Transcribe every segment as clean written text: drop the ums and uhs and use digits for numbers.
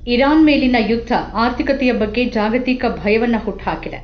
Iran ಮೇಲಿನ ಯುದ್ಧ ಆರ್ಥಿಕತೆಯ ಬಗ್ಗೆ ಜಾಗತಿಕ ಭಯವನ್ನು ಹುಟ್ಟುಹಾಕಿದೆ.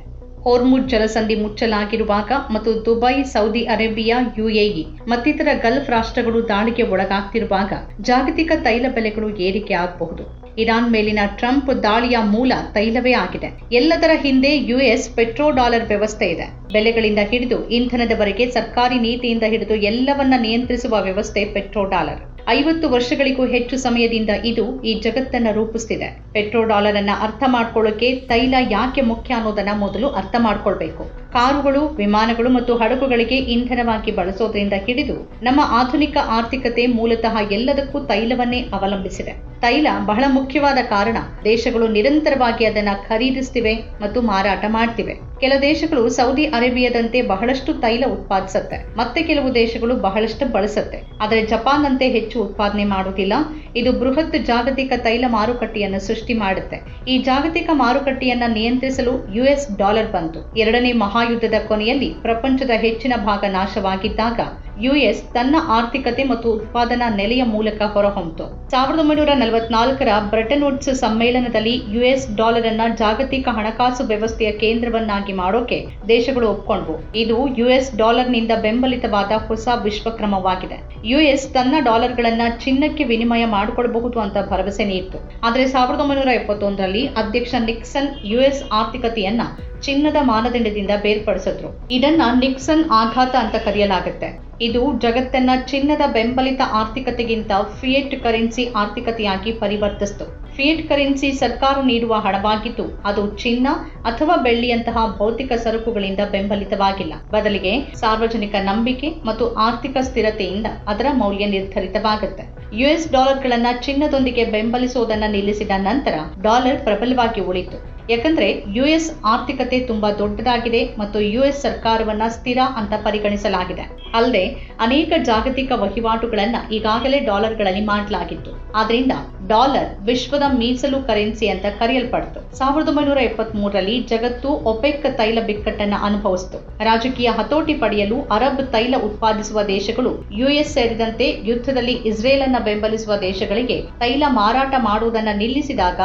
ಹೋರ್ಮುಜ್ ಜಲಸಂಧಿ ಮುಚ್ಚಲಾಗಿರುವಾಗ ಮತ್ತು ದುಬೈ, ಸೌದಿ ಅರೇಬಿಯಾ, ಯುಎಇ ಮತ್ತಿತರ ಗಲ್ಫ್ ರಾಷ್ಟ್ರಗಳು ದಾಳಿಗೆ ಒಳಗಾಗ್ತಿರುವಾಗ ಜಾಗತಿಕ ತೈಲ ಬೆಲೆಗಳು ಏರಿಕೆ ಆಗಬಹುದು. ಇರಾನ್ ಮೇಲಿನ ಟ್ರಂಪ್ ದಾಳಿಯ ಮೂಲ ತೈಲವೇ ಆಗಿದೆ. ಎಲ್ಲದರ ಹಿಂದೆ ಯುಎಸ್ ಪೆಟ್ರೋ ಡಾಲರ್ ವ್ಯವಸ್ಥೆ ಇದೆ. ಬೆಲೆಗಳಿಂದ ಹಿಡಿದು ಇಂಧನದವರೆಗೆ ಸರ್ಕಾರಿ ನೀತಿಯಿಂದ ಹಿಡಿದು ಎಲ್ಲವನ್ನ ನಿಯಂತ್ರಿಸುವ ವ್ಯವಸ್ಥೆ ಪೆಟ್ರೋ ಡಾಲರ್. 50 ವರ್ಷಗಳಿಗೂ ಹೆಚ್ಚು ಸಮಯದಿಂದ ಇದು ಈ ಜಗತ್ತನ್ನ ರೂಪಿಸ್ತಿದೆ. ಪೆಟ್ರೋ ಡಾಲರ್ ಅನ್ನ ಅರ್ಥ ಮಾಡ್ಕೊಳ್ಳೋಕೆ ತೈಲ ಯಾಕೆ ಮುಖ್ಯ ಅನ್ನೋದನ್ನ ಮೊದಲು ಅರ್ಥ ಮಾಡ್ಕೊಳ್ಬೇಕು. ಕಾರುಗಳು, ವಿಮಾನಗಳು ಮತ್ತು ಹಡಗುಗಳಿಗೆ ಇಂಧನವಾಗಿ ಬಳಸೋದ್ರಿಂದ ಹಿಡಿದು ನಮ್ಮ ಆಧುನಿಕ ಆರ್ಥಿಕತೆ ಮೂಲತಃ ಎಲ್ಲದಕ್ಕೂ ತೈಲವನ್ನೇ ಅವಲಂಬಿಸಿದೆ. ತೈಲ ಬಹಳ ಮುಖ್ಯವಾದ ಕಾರಣ ದೇಶಗಳು ನಿರಂತರವಾಗಿ ಅದನ್ನ ಖರೀದಿಸ್ತಿವೆ ಮತ್ತು ಮಾರಾಟ ಮಾಡ್ತಿವೆ. ಕೆಲ ದೇಶಗಳು ಸೌದಿ ಅರೇಬಿಯಾದಂತೆ ಬಹಳಷ್ಟು ತೈಲ ಉತ್ಪಾದಿಸುತ್ತೆ, ಮತ್ತೆ ಕೆಲವು ದೇಶಗಳು ಬಹಳಷ್ಟು ಬಳಸುತ್ತೆ. ಆದರೆ ಜಪಾನ್ ಅಂತೆ ಹೆಚ್ಚು ಉತ್ಪಾದನೆ ಮಾಡುವುದಿಲ್ಲ. ಇದು ಬೃಹತ್ ಜಾಗತಿಕ ತೈಲ ಮಾರುಕಟ್ಟೆಯನ್ನು ಸೃಷ್ಟಿ ಮಾಡುತ್ತೆ. ಈ ಜಾಗತಿಕ ಮಾರುಕಟ್ಟೆಯನ್ನ ನಿಯಂತ್ರಿಸಲು ಯುಎಸ್ ಡಾಲರ್ ಬಂತು. ಎರಡನೇ ಮಹಾಯುದ್ಧದ ಕೊನೆಯಲ್ಲಿ ಪ್ರಪಂಚದ ಹೆಚ್ಚಿನ ಭಾಗ ನಾಶವಾಗಿದ್ದಾಗ ಯುಎಸ್ ತನ್ನ ಆರ್ಥಿಕತೆ ಮತ್ತು ಉತ್ಪಾದನಾ ನೆಲೆಯ ಮೂಲಕ ಹೊರಹೊಮ್ಮಿತು. 1944ರ ಬ್ರೆಟನ್ ವುಡ್ಸ್ ಸಮ್ಮೇಳನದಲ್ಲಿ ಯುಎಸ್ ಡಾಲರ್ ಅನ್ನ ಜಾಗತಿಕ ಹಣಕಾಸು ವ್ಯವಸ್ಥೆಯ ಕೇಂದ್ರವನ್ನಾಗಿ ಮಾಡೋಕೆ ದೇಶಗಳು ಒಪ್ಕೊಂಡ್ವು. ಇದು ಯುಎಸ್ ಡಾಲರ್ನಿಂದ ಬೆಂಬಲಿತವಾದ ಹೊಸ ವಿಶ್ವಕ್ರಮವಾಗಿದೆ. ಯುಎಸ್ ತನ್ನ ಡಾಲರ್ಗಳನ್ನ ಚಿನ್ನಕ್ಕೆ ವಿನಿಮಯ ಮಾಡಿಕೊಳ್ಳಬಹುದು ಅಂತ ಭರವಸೆ ನೀಡಿತು. ಆದರೆ 1971ರಲ್ಲಿ ಅಧ್ಯಕ್ಷ ನಿಕ್ಸನ್ ಯುಎಸ್ ಆರ್ಥಿಕತೆಯನ್ನ ಚಿನ್ನದ ಮಾನದಂಡದಿಂದ ಬೇರ್ಪಡಿಸಿದ್ರು. ಇದನ್ನ ನಿಕ್ಸನ್ ಆಘಾತ ಅಂತ ಕರೆಯಲಾಗುತ್ತೆ. ಇದು ಜಗತ್ತನ್ನ ಚಿನ್ನದ ಬೆಂಬಲಿತ ಆರ್ಥಿಕತೆಗಿಂತ ಫಿಯೆಟ್ ಕರೆನ್ಸಿ ಆರ್ಥಿಕತೆಯಾಗಿ ಪರಿವರ್ತಿಸಿತು. ಫಿಯೆಟ್ ಕರೆನ್ಸಿ ಸರ್ಕಾರ ನೀಡುವ ಹಣವಾಗಿದ್ದು ಅದು ಚಿನ್ನ ಅಥವಾ ಬೆಳ್ಳಿಯಂತಹ ಭೌತಿಕ ಸರಕುಗಳಿಂದ ಬೆಂಬಲಿತವಾಗಿಲ್ಲ. ಬದಲಿಗೆ ಸಾರ್ವಜನಿಕ ನಂಬಿಕೆ ಮತ್ತು ಆರ್ಥಿಕ ಸ್ಥಿರತೆಯಿಂದ ಅದರ ಮೌಲ್ಯ ನಿರ್ಧರಿತವಾಗುತ್ತೆ. ಯುಎಸ್ ಡಾಲರ್ಗಳನ್ನ ಚಿನ್ನದೊಂದಿಗೆ ಬೆಂಬಲಿಸುವುದನ್ನು ನಿಲ್ಲಿಸಿದ ನಂತರ ಡಾಲರ್ ಪ್ರಬಲವಾಗಿ ಉಳಿತು. ಯಾಕಂದ್ರೆ ಯುಎಸ್ ಆರ್ಥಿಕತೆ ತುಂಬಾ ದೊಡ್ಡದಾಗಿದೆ ಮತ್ತು ಯುಎಸ್ ಸರ್ಕಾರವನ್ನ ಸ್ಥಿರ ಅಂತ ಪರಿಗಣಿಸಲಾಗಿದೆ. ಅಲ್ಲದೆ ಅನೇಕ ಜಾಗತಿಕ ವಹಿವಾಟುಗಳನ್ನ ಈಗಾಗಲೇ ಡಾಲರ್ಗಳಲ್ಲಿ ಮಾಡಲಾಗಿತ್ತು. ಆದ್ರಿಂದ ಡಾಲರ್ ವಿಶ್ವದ ಮೀಸಲು ಕರೆನ್ಸಿ ಅಂತ ಕರೆಯಲ್ಪಡ್ತು. 1973ರಲ್ಲಿ ಜಗತ್ತು ಒಪೆಕ್ ತೈಲ ಬಿಕ್ಕಟ್ಟನ್ನು ಅನುಭವಿಸಿತು. ರಾಜಕೀಯ ಹತೋಟಿ ಪಡೆಯಲು ಅರಬ್ ತೈಲ ಉತ್ಪಾದಿಸುವ ದೇಶಗಳು ಯುಎಸ್ ಸೇರಿದಂತೆ ಯುದ್ಧದಲ್ಲಿ ಇಸ್ರೇಲ್ ಅನ್ನ ಬೆಂಬಲಿಸುವ ದೇಶಗಳಿಗೆ ತೈಲ ಮಾರಾಟ ಮಾಡುವುದನ್ನು ನಿಲ್ಲಿಸಿದಾಗ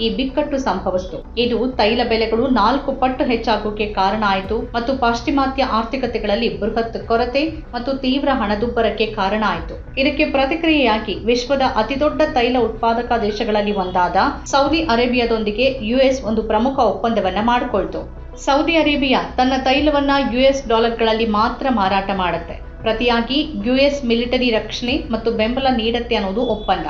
ಈ ಬಿಕ್ಕಟ್ಟು ಸಂಭವಿಸಿತು. ಇದು ತೈಲ ಬೆಲೆಗಳು 4 ಪಟ್ಟು ಹೆಚ್ಚಾಗೋಕೆ ಕಾರಣ ಆಯಿತು ಮತ್ತು ಪಾಶ್ಚಿಮಾತ್ಯ ಆರ್ಥಿಕತೆಗಳಲ್ಲಿ ಬೃಹತ್ ಕೊರತೆ ಮತ್ತು ತೀವ್ರ ಹಣದುಬ್ಬರಕ್ಕೆ ಕಾರಣ ಆಯಿತು. ಇದಕ್ಕೆ ಪ್ರತಿಕ್ರಿಯೆಯಾಗಿ ವಿಶ್ವದ ಅತಿದೊಡ್ಡ ತೈಲ ಉತ್ಪಾದಕ ದೇಶಗಳಲ್ಲಿ ಒಂದಾದ ಸೌದಿ ಅರೇಬಿಯಾದೊಂದಿಗೆ ಯುಎಸ್ ಒಂದು ಪ್ರಮುಖ ಒಪ್ಪಂದವನ್ನ ಮಾಡಿಕೊಳ್ತು. ಸೌದಿ ಅರೇಬಿಯಾ ತನ್ನ ತೈಲವನ್ನ ಯುಎಸ್ ಡಾಲರ್ಗಳಲ್ಲಿ ಮಾತ್ರ ಮಾರಾಟ ಮಾಡುತ್ತೆ. ಪ್ರತಿಯಾಗಿ ಯುಎಸ್ ಮಿಲಿಟರಿ ರಕ್ಷಣೆ ಮತ್ತು ಬೆಂಬಲ ನೀಡುತ್ತೆ ಅನ್ನೋದು ಒಪ್ಪಂದ.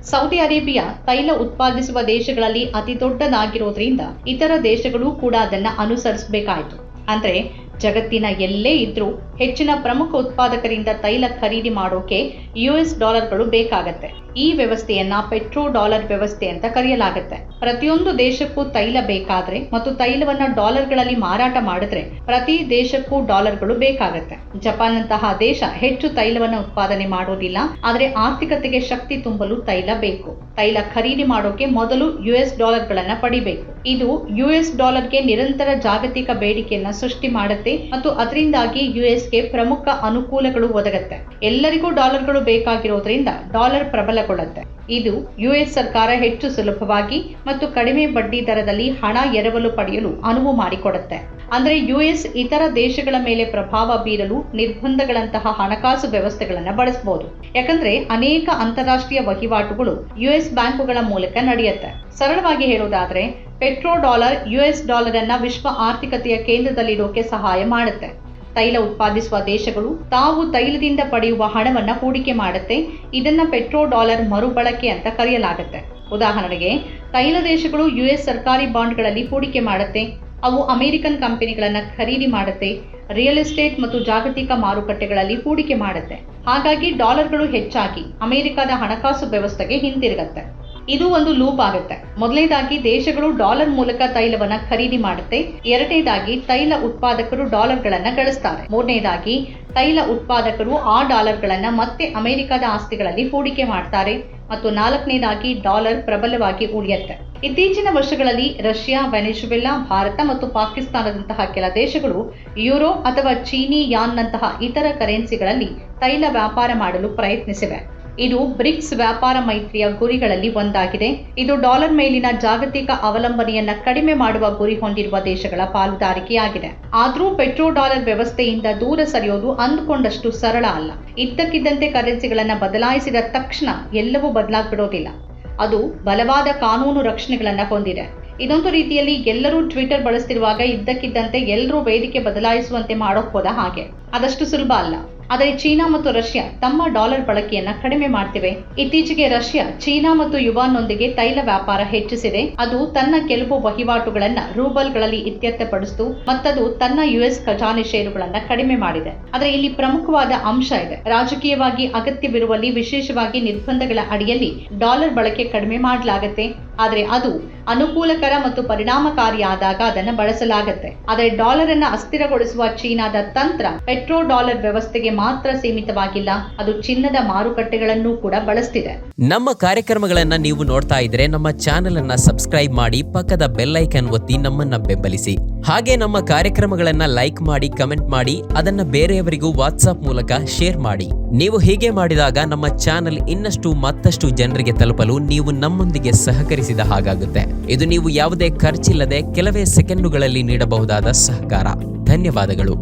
ಸೌದಿ ಅರೇಬಿಯಾ ತೈಲ ಉತ್ಪಾದಿಸುವ ದೇಶಗಳಲ್ಲಿ ಅತಿ ದೊಡ್ಡದಾಗಿರೋದ್ರಿಂದ ಇತರ ದೇಶಗಳು ಕೂಡ ಅದನ್ನ ಅನುಸರಿಸಬೇಕಾಯಿತು. ಅಂದ್ರೆ ಜಗತ್ತಿನ ಎಲ್ಲೇ ಇದ್ರೂ ಹೆಚ್ಚಿನ ಪ್ರಮುಖ ಉತ್ಪಾದಕರಿಂದ ತೈಲ ಖರೀದಿ ಮಾಡೋಕೆ ಯುಎಸ್ ಡಾಲರ್ಗಳು ಬೇಕಾಗತ್ತೆ. ಈ ವ್ಯವಸ್ಥೆಯನ್ನ ಪೆಟ್ರೋ ಡಾಲರ್ ವ್ಯವಸ್ಥೆ ಅಂತ ಕರೆಯಲಾಗುತ್ತೆ. ಪ್ರತಿಯೊಂದು ದೇಶಕ್ಕೂ ತೈಲ ಬೇಕಾದ್ರೆ ಮತ್ತು ತೈಲವನ್ನ ಡಾಲರ್ಗಳಲ್ಲಿ ಮಾರಾಟ ಮಾಡಿದ್ರೆ ಪ್ರತಿ ದೇಶಕ್ಕೂ ಡಾಲರ್ಗಳು ಬೇಕಾಗತ್ತೆ. ಜಪಾನ್ ಅಂತಹ ದೇಶ ಹೆಚ್ಚು ತೈಲವನ್ನ ಉತ್ಪಾದನೆ ಮಾಡೋದಿಲ್ಲ, ಆದ್ರೆ ಆರ್ಥಿಕತೆಗೆ ಶಕ್ತಿ ತುಂಬಲು ತೈಲ ಬೇಕು. ತೈಲ ಖರೀದಿ ಮಾಡೋಕೆ ಮೊದಲು ಯುಎಸ್ ಡಾಲರ್ಗಳನ್ನ ಪಡಿಬೇಕು. ಇದು ಯುಎಸ್ ಡಾಲರ್ಗೆ ನಿರಂತರ ಜಾಗತಿಕ ಬೇಡಿಕೆಯನ್ನ ಸೃಷ್ಟಿ ಮಾಡುತ್ತೆ ಮತ್ತು ಅದರಿಂದಾಗಿ ಯುಎಸ್ಗೆ ಪ್ರಮುಖ ಅನುಕೂಲಗಳು ಒದಗುತ್ತೆ. ಎಲ್ಲರಿಗೂ ಡಾಲರ್ಗಳು ಬೇಕಾಗಿರೋದ್ರಿಂದ ಡಾಲರ್ ಪ್ರಬಲಗೊಳ್ಳುತ್ತೆ. ಇದು ಯುಎಸ್ ಸರ್ಕಾರ ಹೆಚ್ಚು ಸುಲಭವಾಗಿ ಮತ್ತು ಕಡಿಮೆ ಬಡ್ಡಿ ದರದಲ್ಲಿ ಹಣ ಎರವಲು ಪಡೆಯಲು ಅನುವು ಮಾಡಿಕೊಡುತ್ತೆ. ಅಂದ್ರೆ ಯುಎಸ್ ಇತರ ದೇಶಗಳ ಮೇಲೆ ಪ್ರಭಾವ ಬೀರಲು ನಿರ್ಬಂಧಗಳಂತಹ ಹಣಕಾಸು ವ್ಯವಸ್ಥೆಗಳನ್ನು ಬಳಸಬಹುದು. ಯಾಕಂದ್ರೆ ಅನೇಕ ಅಂತಾರಾಷ್ಟ್ರೀಯ ವಹಿವಾಟುಗಳು ಯುಎಸ್ ಬ್ಯಾಂಕುಗಳ ಮೂಲಕ ನಡೆಯುತ್ತೆ. ಸರಳವಾಗಿ ಹೇಳೋದಾದ್ರೆ ಪೆಟ್ರೋ ಡಾಲರ್ ಯುಎಸ್ ಡಾಲರ್ ಅನ್ನ ವಿಶ್ವ ಆರ್ಥಿಕತೆಯ ಕೇಂದ್ರದಲ್ಲಿಡೋಕೆ ಸಹಾಯ ಮಾಡುತ್ತೆ. ತೈಲ ಉತ್ಪಾದಿಸುವ ದೇಶಗಳು ತಾವು ತೈಲದಿಂದ ಪಡೆಯುವ ಹಣವನ್ನ ಹೂಡಿಕೆ ಮಾಡುತ್ತೆ. ಇದನ್ನ ಪೆಟ್ರೋ ಡಾಲರ್ ಮರುಬಳಕೆ ಅಂತ ಕರೆಯಲಾಗುತ್ತೆ. ಉದಾಹರಣೆಗೆ ತೈಲ ದೇಶಗಳು ಯುಎಸ್ ಸರ್ಕಾರಿ ಬಾಂಡ್ಗಳಲ್ಲಿ ಹೂಡಿಕೆ ಮಾಡುತ್ತೆ. ಅವು ಅಮೆರಿಕನ್ ಕಂಪನಿಗಳನ್ನ ಖರೀದಿ ಮಾಡುತ್ತೆ. ರಿಯಲ್ ಎಸ್ಟೇಟ್ ಮತ್ತು ಜಾಗತಿಕ ಮಾರುಕಟ್ಟೆಗಳಲ್ಲಿ ಹೂಡಿಕೆ ಮಾಡುತ್ತೆ. ಹಾಗಾಗಿ ಡಾಲರ್ಗಳು ಹೆಚ್ಚಾಗಿ ಅಮೆರಿಕದ ಹಣಕಾಸು ವ್ಯವಸ್ಥೆಗೆ ಹಿಂತಿರುಗುತ್ತೆ. ಇದು ಒಂದು ಲೂಪ್ ಆಗುತ್ತೆ. ಮೊದಲನೇದಾಗಿ ದೇಶಗಳು ಡಾಲರ್ ಮೂಲಕ ತೈಲವನ್ನ ಖರೀದಿ ಮಾಡುತ್ತೆ. ಎರಡನೇದಾಗಿ ತೈಲ ಉತ್ಪಾದಕರು ಡಾಲರ್ಗಳನ್ನ ಗಳಿಸ್ತಾರೆ. ಮೂರನೇದಾಗಿ ತೈಲ ಉತ್ಪಾದಕರು ಆ ಡಾಲರ್ಗಳನ್ನ ಮತ್ತೆ ಅಮೆರಿಕದ ಆಸ್ತಿಗಳಲ್ಲಿ ಹೂಡಿಕೆ ಮಾಡ್ತಾರೆ. ಮತ್ತು ನಾಲ್ಕನೇದಾಗಿ ಡಾಲರ್ ಪ್ರಬಲವಾಗಿ ಉಳಿಯುತ್ತೆ. ಇತ್ತೀಚಿನ ವರ್ಷಗಳಲ್ಲಿ ರಷ್ಯಾ, ವೆನೆಜುವೆಲಾ, ಭಾರತ ಮತ್ತು ಪಾಕಿಸ್ತಾನದಂತಹ ಕೆಲ ದೇಶಗಳು ಯುರೋ ಅಥವಾ ಚೀನಿ ಯಾನ್ನಂತಹ ಇತರ ಕರೆನ್ಸಿಗಳಲ್ಲಿ ತೈಲ ವ್ಯಾಪಾರ ಮಾಡಲು ಪ್ರಯತ್ನಿಸಿವೆ. ಇದು ಬ್ರಿಕ್ಸ್ ವ್ಯಾಪಾರ ಮೈತ್ರಿಯ ಗುರಿಗಳಲ್ಲಿ ಒಂದಾಗಿದೆ. ಇದು ಡಾಲರ್ ಮೇಲಿನ ಜಾಗತಿಕ ಅವಲಂಬನೆಯನ್ನ ಕಡಿಮೆ ಮಾಡುವ ಗುರಿ ಹೊಂದಿರುವ ದೇಶಗಳ ಪಾಲುದಾರಿಕೆಯಾಗಿದೆ. ಆದರೂ ಪೆಟ್ರೋ ಡಾಲರ್ ವ್ಯವಸ್ಥೆಯಿಂದ ದೂರ ಸರಿಯೋದು ಅಂದುಕೊಂಡಷ್ಟು ಸರಳ ಅಲ್ಲ. ಇದ್ದಕ್ಕಿದ್ದಂತೆ ಕರೆನ್ಸಿಗಳನ್ನ ಬದಲಾಯಿಸಿದ ತಕ್ಷಣ ಎಲ್ಲವೂ ಬದಲಾಗ್ಬಿಡೋದಿಲ್ಲ. ಅದು ಬಲವಾದ ಕಾನೂನು ರಕ್ಷಣೆಗಳನ್ನ ಹೊಂದಿದೆ. ಇದೊಂದು ರೀತಿಯಲ್ಲಿ ಎಲ್ಲರೂ ಟ್ವಿಟರ್ ಬಳಸ್ತಿರುವಾಗ ಇದ್ದಕ್ಕಿದ್ದಂತೆ ಎಲ್ಲರೂ ವೇದಿಕೆ ಬದಲಾಯಿಸುವಂತೆ ಮಾಡೋಕ್ ಹೋದ ಹಾಗೆ. ಅದಷ್ಟು ಸುಲಭ ಅಲ್ಲ. ಆದರೆ ಚೀನಾ ಮತ್ತು ರಷ್ಯಾ ತಮ್ಮ ಡಾಲರ್ ಬಳಕೆಯನ್ನ ಕಡಿಮೆ ಮಾಡ್ತಿವೆ. ಇತ್ತೀಚೆಗೆ ರಷ್ಯಾ ಚೀನಾ ಮತ್ತು ಯುವಾನ್ನೊಂದಿಗೆ ತೈಲ ವ್ಯಾಪಾರ ಹೆಚ್ಚಿಸಿದೆ. ಅದು ತನ್ನ ಕೆಲವು ವಹಿವಾಟುಗಳನ್ನ ರೂಬಲ್ಗಳಲ್ಲಿ ಇತ್ಯರ್ಥಪಡಿಸಿತು ಮತ್ತದು ತನ್ನ ಯುಎಸ್ ಖಜಾನೆ ಷೇರುಗಳನ್ನ ಕಡಿಮೆ ಮಾಡಿದೆ. ಆದರೆ ಇಲ್ಲಿ ಪ್ರಮುಖವಾದ ಅಂಶ ಇದೆ. ರಾಜಕೀಯವಾಗಿ ಅಗತ್ಯವಿರುವಲ್ಲಿ, ವಿಶೇಷವಾಗಿ ನಿರ್ಬಂಧಗಳ ಅಡಿಯಲ್ಲಿ ಡಾಲರ್ ಬಳಕೆ ಕಡಿಮೆ ಮಾಡಲಾಗುತ್ತೆ. ಆದರೆ ಅದು ಅನುಕೂಲಕರ ಮತ್ತು ಪರಿಣಾಮಕಾರಿಯಾದಾಗ ಅದನ್ನು ಬಳಸಲಾಗುತ್ತೆ. ಆದರೆ ಡಾಲರ್ ಅನ್ನ ಅಸ್ಥಿರಗೊಳಿಸುವ ಚೀನಾದ ತಂತ್ರ ಪೆಟ್ರೋ ಡಾಲರ್ ವ್ಯವಸ್ಥೆಗೆ ಮಾತ್ರ ಸೀಮಿತವಾಗಿಲ್ಲ, ಅದು ಚಿನ್ನದ ಮಾರುಕಟ್ಟೆಗಳನ್ನು ಕೂಡ ಬಳಸ್ತಿದೆ. ನಮ್ಮ ಕಾರ್ಯಕ್ರಮಗಳನ್ನ ನೀವು ನೋಡ್ತಾ ಇದ್ರೆ ನಮ್ಮ ಚಾನೆಲ್ ಅನ್ನ ಸಬ್ಸ್ಕ್ರೈಬ್ ಮಾಡಿ, ಪಕ್ಕದ ಬೆಲ್ ಐಕಾನ್ ಒತ್ತಿ ನಮ್ಮನ್ನ ಬೆಂಬಲಿಸಿ. ಹಾಗೆ ನಮ್ಮ ಕಾರ್ಯಕ್ರಮಗಳನ್ನ ಲೈಕ್ ಮಾಡಿ, ಕಮೆಂಟ್ ಮಾಡಿ, ಅದನ್ನ ಬೇರೆಯವರಿಗೂ ವಾಟ್ಸ್ಆಪ್ ಮೂಲಕ ಶೇರ್ ಮಾಡಿ. ನೀವು ಹೀಗೆ ಮಾಡಿದಾಗ ನಮ್ಮ ಚಾನೆಲ್ ಇನ್ನಷ್ಟು ಮತ್ತಷ್ಟು ಜನರಿಗೆ ತಲುಪಲು ನೀವು ನಮ್ಮೊಂದಿಗೆ ಸಹಕರಿಸಿದ ಹಾಗಾಗುತ್ತೆ. ಇದು ನೀವು ಯಾವುದೇ ಖರ್ಚಿಲ್ಲದೆ ಕೆಲವೇ ಸೆಕೆಂಡುಗಳಲ್ಲಿ ನೀಡಬಹುದಾದ ಸಹಕಾರ. ಧನ್ಯವಾದಗಳು.